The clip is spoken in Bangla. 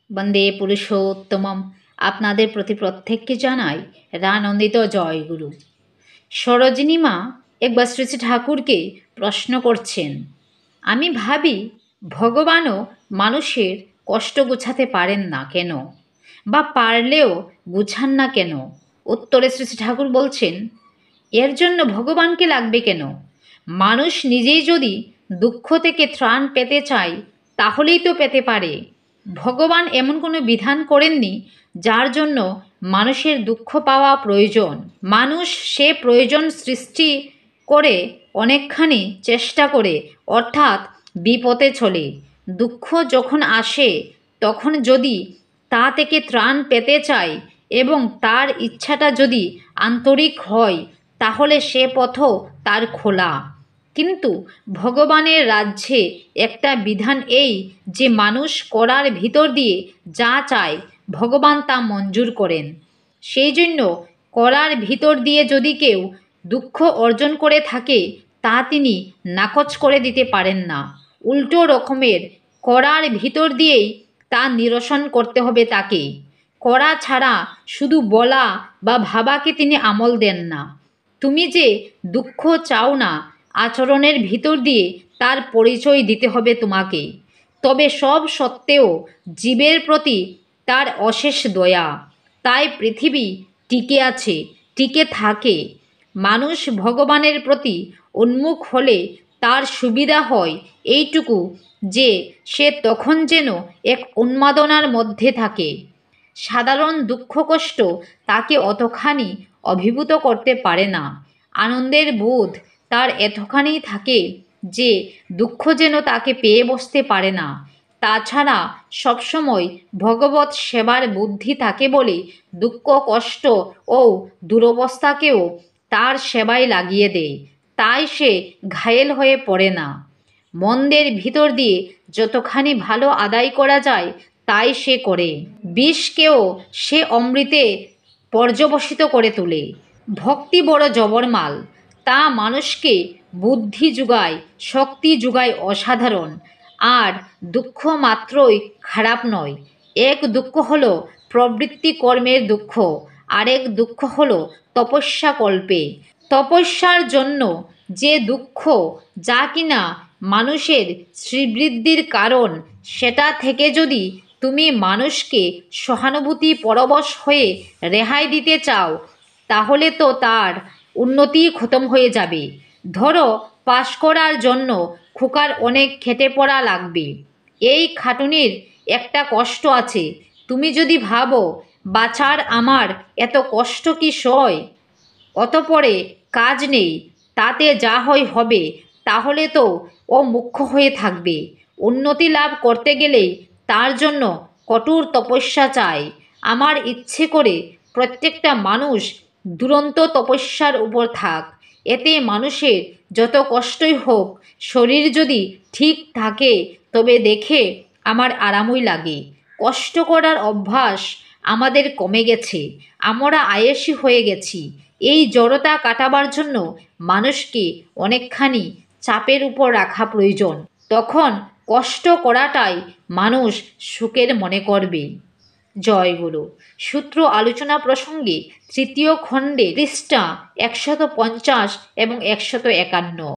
বন্দে পুরুষোত্তমম। আপনাদের প্রতি প্রত্যেককে জানাই রানন্দিত জয়গুরু। সরোজিনী মা একবার শ্রী শ্রী ঠাকুরকে প্রশ্ন করছেন, আমি ভাবি ভগবানও মানুষের কষ্ট গুছাতে পারেন না কেন, বা পারলেও গুছান না কেন? উত্তরে শ্রী শ্রী ঠাকুর বলছেন, এর জন্য ভগবানকে লাগবে কেন? মানুষ নিজেই যদি দুঃখ থেকে ত্রাণ পেতে চায় তাহলেই তো পেতে পারে। ভগবান এমন কোনো বিধান করেননি যার জন্য মানুষের দুঃখ পাওয়া প্রয়োজন। মানুষ সে প্রয়োজন সৃষ্টি করে অনেকখানি চেষ্টা করে, অর্থাৎ বিপথে চলে। দুঃখ যখন আসে তখন যদি তা থেকে ত্রাণ পেতে চায় এবং তার ইচ্ছাটা যদি আন্তরিক হয় তাহলে সে পথও তার খোলা। কিন্তু ভগবানের রাজ্যে একটা বিধান এই যে মানুষ করার ভিতর দিয়ে যা চায় ভগবান তা মঞ্জুর করেন। সেই জন্য করার ভিতর দিয়ে যদি কেউ দুঃখ অর্জন করে থাকে তা তিনি নাকচ করে দিতে পারেন না। উল্টো রকমের করার ভিতর দিয়েই তা নিরসন করতে হবে তাকে। করা ছাড়া শুধু বলা বা ভাবাকে তিনি আমল দেন না। তুমি যে দুঃখ চাও না, আচরণের ভিতর দিয়ে তার পরিচয় দিতে হবে তোমাকে। তবে সব সত্ত্বেও জীবের প্রতি তার অশেষ দয়া, তাই পৃথিবী টিকে আছে, টিকে থাকে। মানুষ ভগবানের প্রতি উন্মুখ হলে তার সুবিধা হয় এইটুকু যে সে তখন যেন এক উন্মাদনার মধ্যে থাকে। সাধারণ দুঃখ কষ্ট তাকে অতখানি অভিভূত করতে পারে না। আনন্দের বোধ তার এতখানি থাকে যে দুঃখ যেন তাকে পেয়ে বসতে পারে না। তাছাড়া সবসময় ভগবৎ সেবার বুদ্ধি থাকে বলে দুঃখ কষ্ট ও দুরবস্থাকেও তার সেবায় লাগিয়ে দেয়। তাই সে ঘায়েল হয়ে পড়ে না। মন্দের ভিতর দিয়ে যতখানি ভালো আদায় করা যায় তাই সে করে। বিষকেও সে অমৃতে পর্যবসিত করে তোলে। ভক্তি বড় জবরমাল, তা মানুষকে বুদ্ধি যোগায়, শক্তি যোগায় অসাধারণ। আর দুঃখ মাত্রই খারাপ নয়। এক দুঃখ হলো প্রবৃত্তি কর্মের দুঃখ, আরেক দুঃখ হলো তপস্যা কল্পে। তপস্যার জন্য যে দুঃখ, যা কিনা মানুষের শ্রীবৃদ্ধির কারণ, সেটা থেকে যদি তুমি মানুষকে সহানুভূতি পরবশ হয়ে রেহাই দিতে চাও তাহলে তো তার উন্নতি খতম হয়ে যাবে। ধরো পাশ করার জন্য খোকার অনেক খেটে পড়া লাগবে। এই খাটুনির একটা কষ্ট আছে। তুমি যদি ভাবো বাছার আমার এত কষ্ট কি সয়, অতঃপরে কাজ নেই, তাতে যা হয় হবে, তাহলে তো ও মুখ্য হয়ে থাকবে। উন্নতি লাভ করতে গেলেই তার জন্য কঠোর তপস্যা চাই। আমার ইচ্ছে করে প্রত্যেকটা মানুষ দুরন্ত তপস্যার উপর থাক। এতে মানুষের যত কষ্টই হোক, শরীর যদি ঠিক থাকে তবে দেখে আমার আরামই লাগে। কষ্ট করার অভ্যাস আমাদের কমে গেছে, আমরা আয়েসি হয়ে গেছি। এই জড়তা কাটাবার জন্য মানুষকে অনেকখানি চাপের উপর রাখা প্রয়োজন। তখন কষ্ট করাটাই মানুষ সুখের মনে করবে। জয় গুরু। সূত্র আলোচনা প্রসঙ্গে তৃতীয় খণ্ডে পৃষ্ঠা 150 এবং 151।